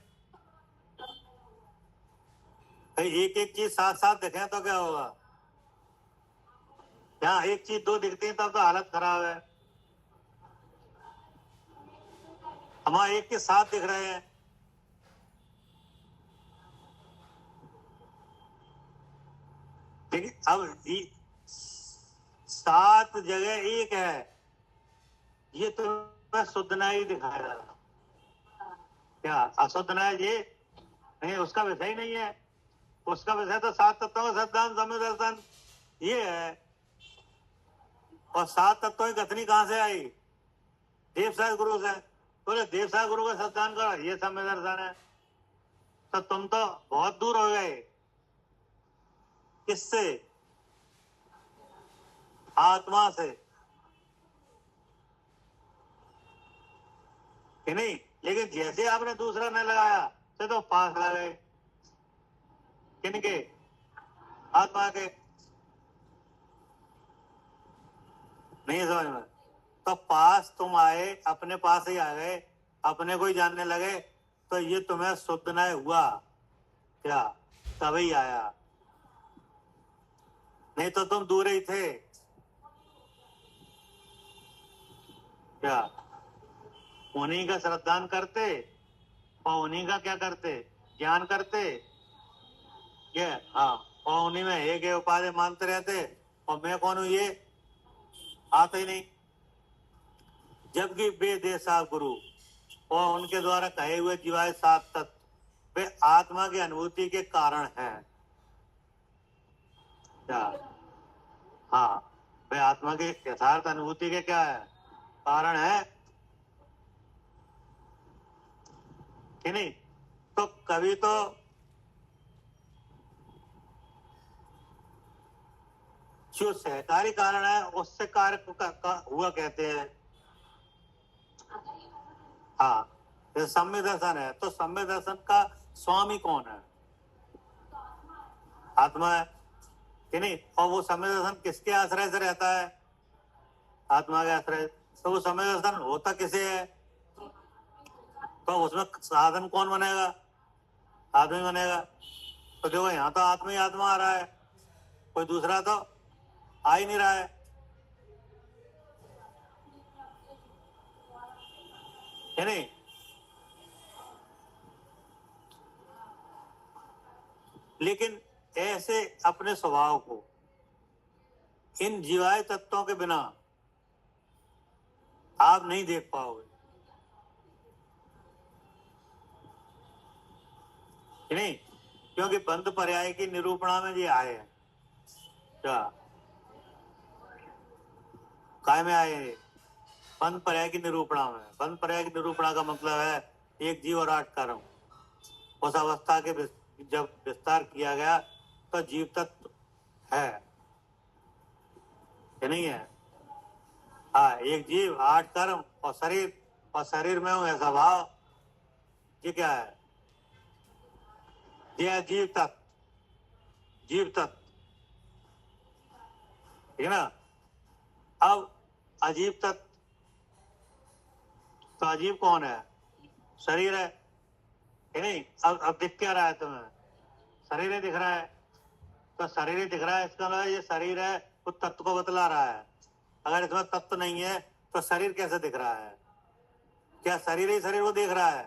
एक एक चीज 7 दिखे तो क्या होगा? यहाँ एक चीज 2 दिखती है तब तो हालत खराब है। हमारे एक के 7 दिख रहे हैं। ठीक, अब 7 जगह एक है, ये तुम्हें शुद्ध नय ही दिखाएगा। क्या अशुद्ध नय ये नहीं, उसका विषय ही नहीं है। उसका विषय तो 7 तत्वों का सिद्धांत समय दर्शन ये है। और 7 तत्वों की कथनी कहां से आई? देवसाय गुरु से। बोले देवसाय गुरु का सिद्धांत करो, ये समय दर्शन है। तो तुम तो बहुत दूर हो गए। किससे? आत्मा से, कि नहीं? लेकिन जैसे आपने दूसरा न लगाया तो पास आ गए। किनके? आत्मा के। नहीं समझ में? तो पास तुम आए, अपने पास ही आ गए, अपने को ही जानने लगे, तो ये तुम्हें शुद्ध न हुआ क्या? तभी आया, नहीं तो तुम दूर ही थे क्या? उन्हीं का श्रद्धान करते और उन्हीं का क्या करते? ज्ञान करते। ये हाँ, और उन्हीं में एक उपाधि मानते रहते, और मैं कौन हूं ये आता ही नहीं। जबकि वे देशा गुरु और उनके द्वारा कहे हुए जीवाय सात तत्व वे आत्मा की अनुभूति के कारण हैं क्या? हाँ, वे आत्मा की यथार्थ अनुभूति के क्या है? कारण है कि नहीं? तो कभी तो जो सहकारी कारण है उससे कार्य हुआ कहते हैं। हाँ, जैसे सम्य दर्शन है, तो सम्य दर्शन का स्वामी कौन है? आत्मा है कि नहीं? और वो सम्य दर्शन किसके आश्रय से रहता है? आत्मा के आश्रय। तो वो सम्य दर्शन होता किसे है? तो उसमें साधन कौन बनेगा? आदमी बनेगा। तो देखो यहाँ तो आत्मा ही आत्मा आ रहा है, कोई दूसरा तो आ ही नहीं रहा है कि नहीं? लेकिन ऐसे अपने स्वभाव को इन जीवाय तत्वों के बिना आप नहीं देख पाओगे कि नहीं? क्योंकि बंध पर्याय की निरूपणा में ये आए हैं क्या? काय में आए हैं? बंध पर्याय की निरूपणा में। बंध पर्याय की निरूपणा का मतलब है एक जीव और 8 कर्म। उस अवस्था के जब विस्तार किया गया तो जीव तत्व है कि नहीं है? हाँ, एक जीव 8 कर्म और शरीर में हूं ऐसा भाव, ये क्या है? ये है जीव तत्व। जीव तत्व, ठीक है ना? अब अजीब तत्व, तो अजीब कौन है? शरीर है कि नहीं? अब दिख क्या रहा है तुम्हें? शरीर ही दिख रहा है। तो शरीर ही दिख रहा है, इसका मतलब ये शरीर है, उस तत्व को बतला रहा है। अगर इसमें तत्व नहीं है तो शरीर कैसे दिख रहा है? क्या शरीर ही शरीर को देख रहा है?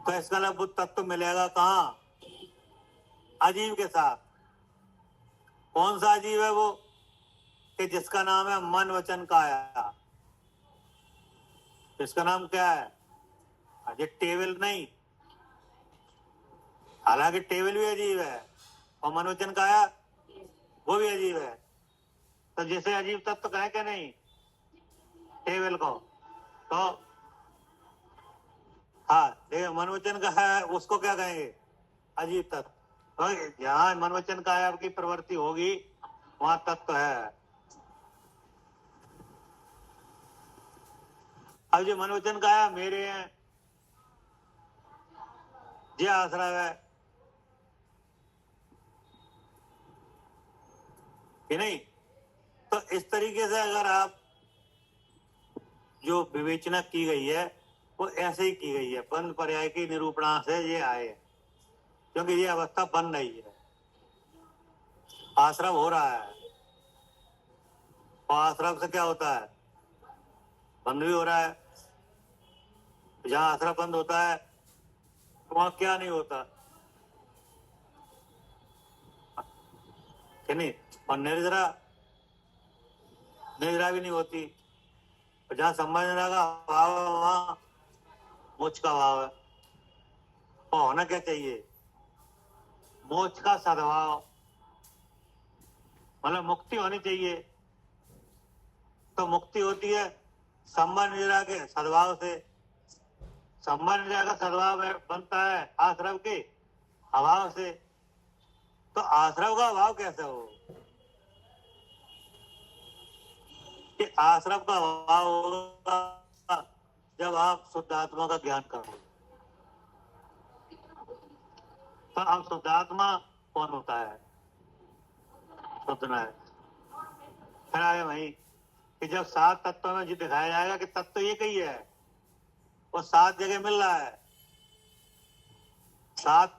तो इसका मतलब वो तत्व मिलेगा कहाँ? अजीब के साथ। कौन सा अजीब है वो? कि जिसका नाम है मन वचन काया। इसका नाम क्या है? अजय टेबल नहीं, हालांकि टेबल भी अजीब है और मन वचन काया वो भी अजीब है। तो जैसे अजीब तत्व कहे क्या नहीं टेबल को, तो हाँ, देखिए मन वचन का है उसको क्या कहेंगे? अजीब तत्व। तो जहाँ मन वचन काया की प्रवृत्ति होगी वहां तत्व है। अब जो मन वचन काया मेरे हैं, ये आश्रय है कि नहीं? तो इस तरीके से अगर आप जो विवेचना की गई है वो ऐसे ही की गई है, बंध पर्याय की निरूपणा से ये आए, क्योंकि ये अवस्था बन रही है, आश्रम हो रहा है। और आश्रम से क्या होता है? बंद भी हो रहा है। जहां आश्रम बंद होता है वहां क्या नहीं होता कि नहीं? और निर्जरा भी नहीं होती। और जहां संबंध का भाव है वहां मोक्ष का भाव है। और होना क्या चाहिए? मोक्ष का सद्भाव, मतलब मुक्ति होनी चाहिए। तो मुक्ति होती है संबंध के सद्भाव से। संबंध का सद्भाव बनता है आश्रम के अभाव से। तो आश्रम का अभाव कैसे हो? कि आश्रम का अभाव होगा जब आप शुद्ध आत्मा का ज्ञान करोगे। तो अब शुद्ध आत्मा कौन होता है? शुद्ध है। फिर आए वही कि जब 7 तत्वों में जो दिखाया जाएगा कि तत्व एक ही है, वो 7 जगह मिल रहा है। 7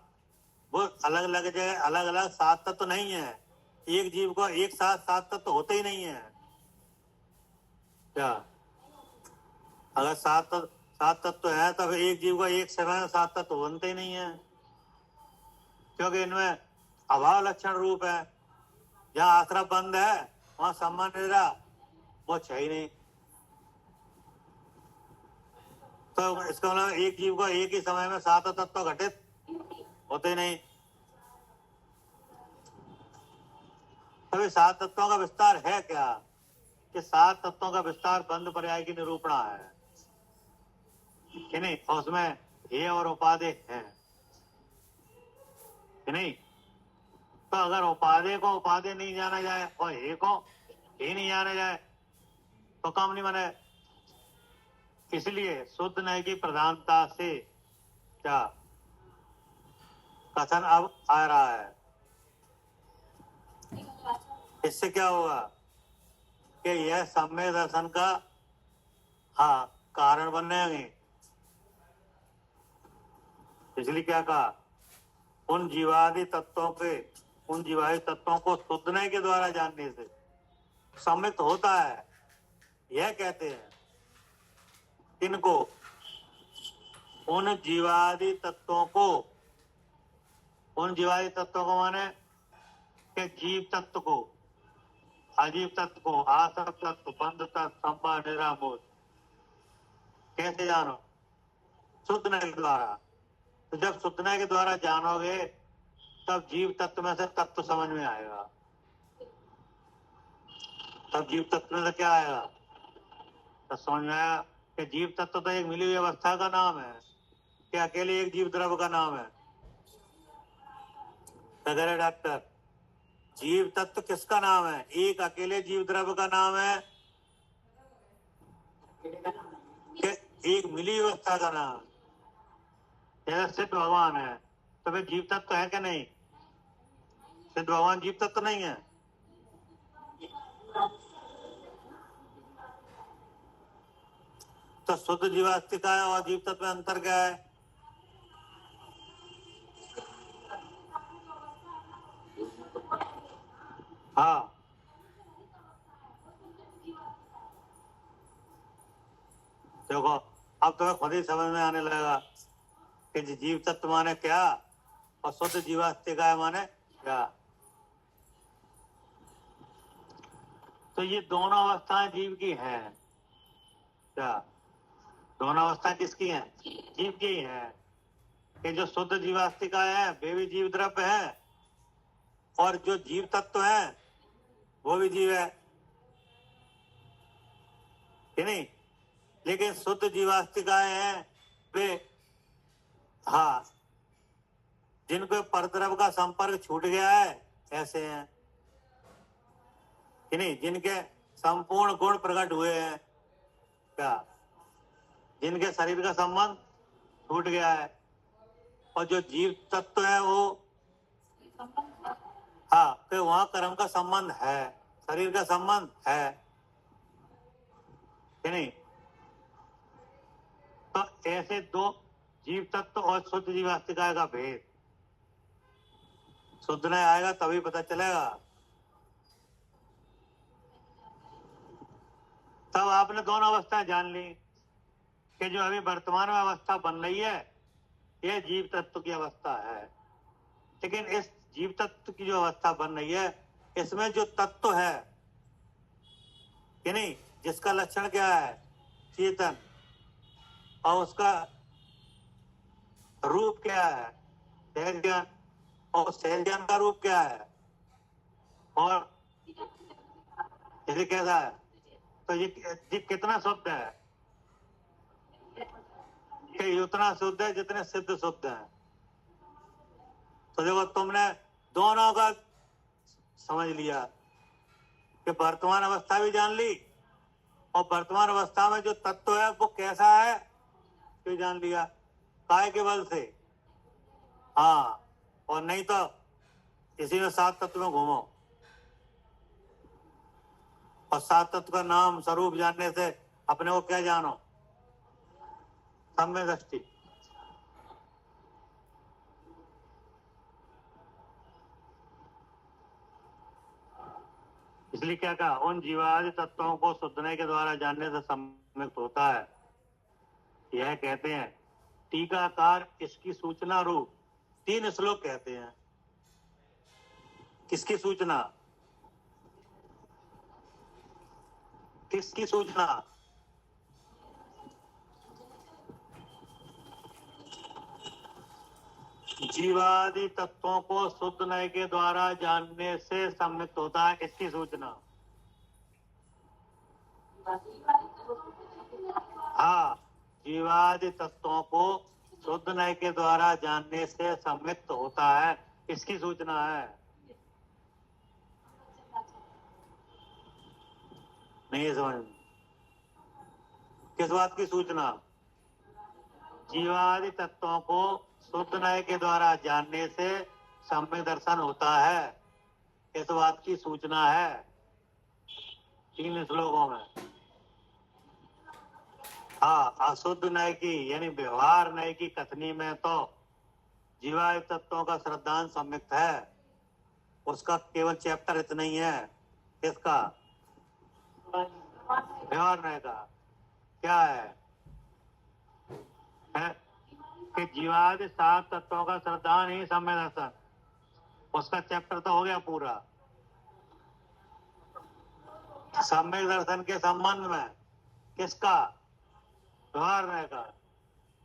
वो अलग अलग जगह अलग अलग 7 तत्व नहीं है। एक जीव को एक साथ 7 तत्व होते ही नहीं है। क्या अगर 7 तत्व है तब एक जीव को एक समय में 7 तत्व बनते ही नहीं है, क्योंकि इनमें अभाव लक्षण रूप है। जहाँ आश्रम बंद है वहां सम्मान निद्रा वो है ही नहीं। तो इसका मतलब एक जीव को एक ही समय में 7 तत्व घटित होते नहीं। तभी 7 तत्वों का विस्तार है क्या? कि 7 तत्वों का विस्तार बंद पर्याय की निरूपणा है कि नहीं? और उसमें हे और उपाधि है कि नहीं? तो अगर उपाधि को उपाधि नहीं जाना जाए और हे को हे नहीं जाना जाए तो काम नहीं बने। इसलिए शुद्ध नय की प्रधानता से क्या कथन अब आ रहा है। इससे क्या होगा कि यह सम्यक दर्शन का कारण बनेंगे। इसलिए क्या कहा? उन जीवादि तत्वों को शुद्धने के द्वारा जानने से सम्यक होता है। यह कहते हैं किनको? उन जीवादि तत्वों को माने कि जीव तत्व को, अजीव तत्व को, आसव तत्व, बंध तत्व, संभा निरामोद कैसे जानो? शुद्धने के द्वारा। तो जब शुद्धने के द्वारा जानोगे तब जीव तत्व में से तत्व समझ में आएगा। तब जीव तत्व में से क्या आएगा? तो समझ में आया कि जीव तत्व तो एक मिली हुई अवस्था का नाम है कि अकेले एक जीव द्रव्य का नाम है। अगर डॉक्टर जीव तत्व किसका नाम है? एक अकेले जीव द्रव्य का नाम है कि एक मिली अवस्था का नाम? जैसे सिद्ध भगवान है तो वे जीव तत्व है कि नहीं? सिद्ध भगवान जीव तत्व नहीं है। तो शुद्ध जीवास्तिका है और जीव तत्व में अंतर क्या है? हाँ, देखो अब तुम्हें खुद ही समझ में आने लगेगा कि जीव तत्व माने क्या और शुद्ध जीवास्तिका माने क्या। तो ये दोनों अवस्थाएं जीव की हैं। क्या दोनों अवस्थाएं किसकी हैं? जीव की ही है। कि जो शुद्ध जीवास्तिका है वे भी जीव द्रव्य है और जो जीव तत्व है वो भी जीव है कि नहीं? लेकिन शुद्ध जीवास्तिकाएं हैं वे जिनको परद्रव्य का संपर्क छूट गया है ऐसे हैं कि नहीं? जिनके संपूर्ण गुण प्रकट हुए हैं। क्या जिनके शरीर का संबंध छूट गया है। और जो जीव तत्व है वो फिर वहां कर्म का संबंध है, शरीर का संबंध है कि नहीं? तो ऐसे दो जीव तत्व और शुद्ध जीवास्तिका का भेद शुद्ध नहीं आएगा तभी पता चलेगा। तब आपने दोनों अवस्थाएं जान ली कि जो अभी वर्तमान में अवस्था बन रही है यह जीव तत्व की अवस्था है। लेकिन इस जीव तत्व की जो अवस्था बन रही है इसमें जो तत्व है कि नहीं, जिसका लक्षण क्या है? चेतन। और उसका रूप क्या है? सहज ज्ञान। और सहज ज्ञान का रूप क्या है? और इसे कैसा है? तो ये कितना शुद्ध है? कि उतना शुद्ध है जितने सिद्ध शुद्ध है। तो देखो तुमने दोनों का समझ लिया कि वर्तमान अवस्था भी जान ली और वर्तमान अवस्था में जो तत्व है वो कैसा है क्यों जान लिया? काय के बल से। हाँ, और नहीं तो इसी में सात तत्व में घूमो, और सात तत्व का नाम स्वरूप जानने से अपने को क्या जानो? सम्यक दृष्टि। इसलिए क्या कहा? उन जीवादि तत्वों को शुद्धने के द्वारा जानने से सम्यक होता है। यह कहते हैं टीकाकार इसकी सूचना रूप 3 श्लोक कहते हैं। किसकी सूचना? किसकी सूचना? जीवादि तत्वों को शुद्ध नय के द्वारा जानने से सम्यक होता है, इसकी सूचना। हाँ, जीवादि तत्वों को शुद्ध नय के द्वारा जानने से सम्यक होता है, इसकी सूचना है। नहीं समझ में? किस बात की सूचना? जीवादि तत्वों को शुद्ध नय के द्वारा जानने से सम्यक दर्शन होता है, इस बात की सूचना है 3 श्लोकों में। हाँ, अशुद्ध नय की यानी व्यवहार नय की कथनी में तो जीवादि तत्वों का श्रद्धांत सम्यक है, उसका केवल चैप्टर इतना ही है। इसका व्यवहार नय का क्या है कि जीवादि 7 तत्वों का श्रद्धान ही सम्यक दर्शन, उसका चैप्टर तो हो गया पूरा। सम्यक दर्शन के संबंध में किसका? व्यवहार नय का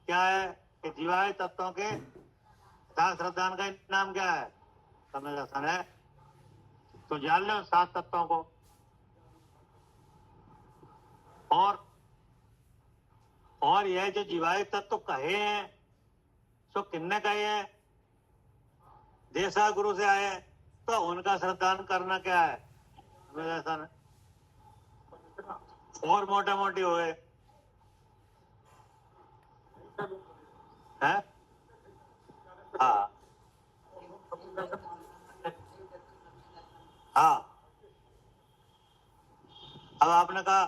क्या है कि जीवादि तत्वों के 7 श्रद्धान का नाम क्या है? सम्यक दर्शन है। तो जान लो 7 तत्वों को। और यह जो जीवादि तत्व कहे हैं सो किन्ने कहे हैं? देशा गुरु से आए, तो उनका श्रद्धान करना क्या है? दर्शन। और मोटे मोटी हुए है। हाँ हाँ, अब आपने कहा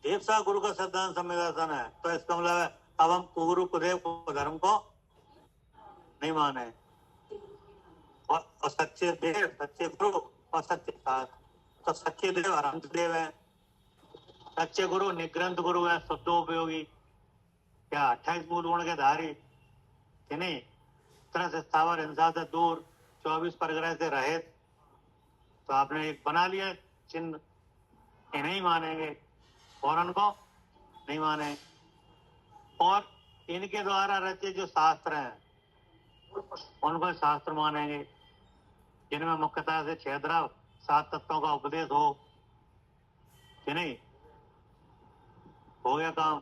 देवसा गुरु का श्रद्धान सम्यक दर्शन है, तो इसका मतलब है अब हम कुगुरु कुदेव को धर्म को नहीं माने, और सच्चे देव, सच्चे गुरु और सच्चे शास्त्र। तो सच्चे देव अनंत देव है, सच्चे गुरु निग्रंथ गुरु है, शुद्धोपयोगी, क्या 28 मूल गुण के धारी, कि नहीं? तरह से स्थावर हिंसा से दूर, 24 परग्रह से रहित। तो आपने एक बना लिया चिन्ह, इन्हें मानेंगे और उनको नहीं माने। और इनके द्वारा रचे जो शास्त्र हैं उनको शास्त्र मानेंगे, जिनमें मुख्यतः से 6 द्रव 7 तत्वों का उपदेश हो, कि नहीं? हो गया काम।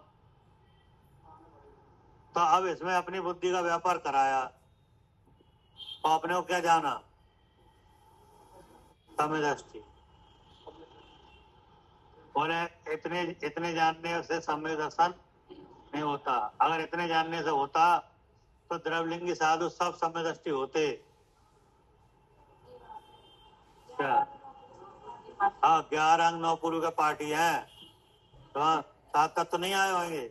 तो अब इसमें अपनी बुद्धि का व्यापार कराया, तो अपने को क्या जाना? सम्यक दृष्टि। बोले इतने जानने से सम्यक दर्शन नहीं होता। अगर इतने जानने से होता तो द्रवलिंगी साधु सब सम्यक दृष्टि होते। क्या? हाँ, 11 अंग 9 पूर्व के पार्टी हैं, तो 7 तत्व नहीं आए होंगे।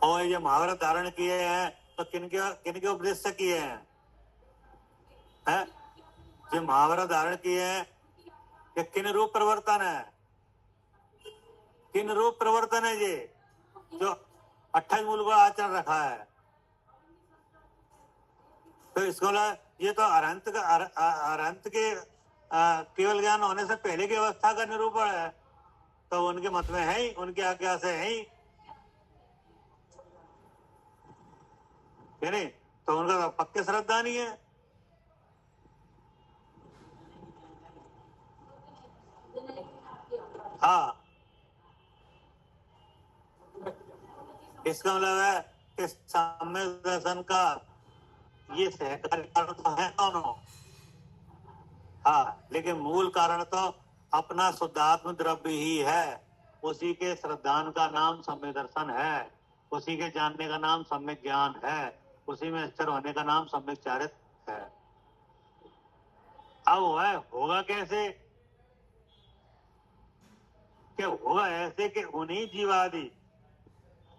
और ये महाभारत धारण किए हैं तो किनके उपदेश से किए हैं? ये महाभारत धारण किए हैं कि किन रूप प्रवर्तन है? किन रूप प्रवर्तन है ये जो 28 मूल का आचरण रखा है? तो इसको ये तो अरंत के केवल ज्ञान होने से पहले की अवस्था का निरूपण है, तो उनके मत में है ही, उनकी आज्ञा से है ही, नहीं? तो उनका पक्के श्रद्धा नहीं है। हाँ, इसका मतलब है कि सम्यक दर्शन का ये सहकारी कारण तो है दोनों। हाँ, लेकिन मूल कारण तो अपना शुद्धात्म द्रव्य ही है, उसी के श्रद्धान का नाम सम्यक दर्शन है, उसी के जानने का नाम सम्यक ज्ञान है, उसी में स्थिर होने का नाम सम्यक चारित्र है। अब वह होगा कैसे? कि होगा ऐसे कि उन्हीं जीवादि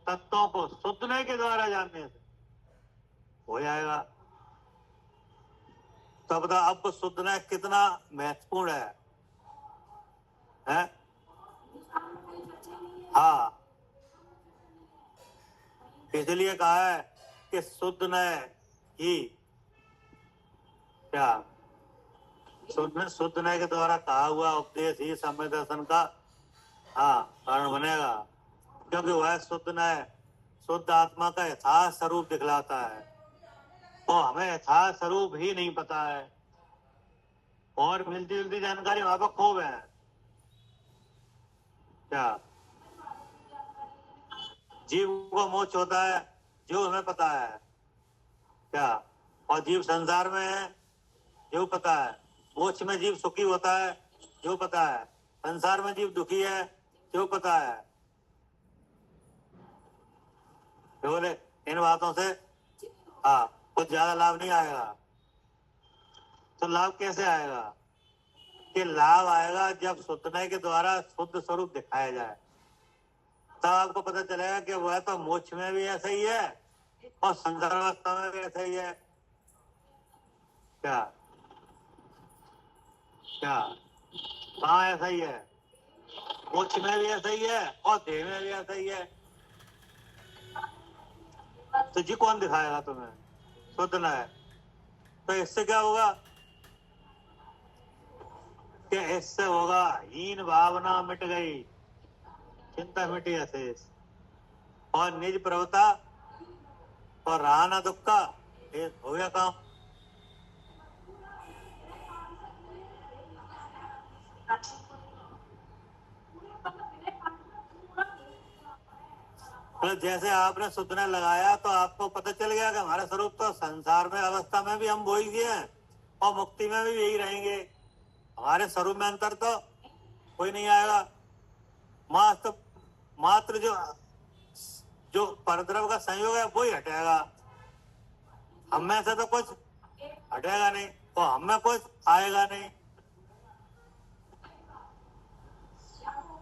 तत्वों को शुद्धने के द्वारा जानने से हो जाएगा। तो बता, अब शुद्धना कितना महत्वपूर्ण है? हाँ, इसलिए कहा है कि शुद्ध न ही क्या शुद्ध न के द्वारा कहा हुआ उपदेश ही सम्यक दर्शन का कारण बनेगा, क्योंकि वह शुद्ध न शुद्ध आत्मा का यथार्थ स्वरूप दिखलाता है और हमें यथार्थ स्वरूप ही नहीं पता है और मिलती जुलती जानकारी वहां पर खूब है। क्या जीव को मोक्ष होता है जो हमें पता है क्या, और जीव संसार में है जो पता है, मोक्ष में जीव सुखी होता है जो पता है, संसार में जीव दुखी है जो पता है। बोले इन बातों से कुछ ज्यादा लाभ नहीं आएगा। तो लाभ कैसे आएगा? कि लाभ आएगा जब शुद्धने के द्वारा शुद्ध स्वरूप दिखाया जाए, तब आपको पता चलेगा कि वह तो मोक्ष में भी ऐसा ही है और संसार अवस्था में भी ऐसा ही है। क्या क्या कहाँ ऐसा ही है? मोक्ष में भी ऐसा ही है और देह में भी ऐसा ही है। तो जी कौन दिखाएगा तुम्हें? शुद्ध न है। तो इससे क्या होगा कि इससे होगा हीन भावना मिट गई, चिंता मिटी अशेष, और निज प्रभुता और रहा ना दुख का, हो गया काम। तो जैसे आपने सुधना लगाया तो आपको पता चल गया कि हमारा स्वरूप तो संसार में अवस्था में भी हम वो ही हैं और मुक्ति में भी यही रहेंगे। हमारे स्वरूप में अंतर तो कोई नहीं आएगा। मात्र जो परद्रव का संयोग है वो ही हटेगा, हम में से तो कुछ हटेगा नहीं और हम में कुछ आएगा नहीं।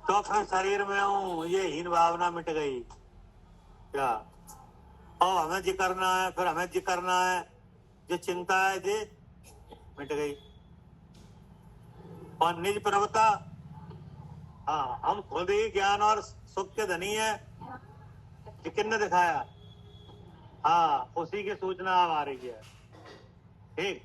तो फिर शरीर में हूँ ये हीन भावना मिट गई क्या, और हमें जी करना है, फिर हमें जी करना है, जो चिंता है जी मिट गई। और निज प्रभुता, हम खुद ही ज्ञान और सुख के धनी है, किन ने दिखाया? उसी की सूचना अब आ रही है। ठीक।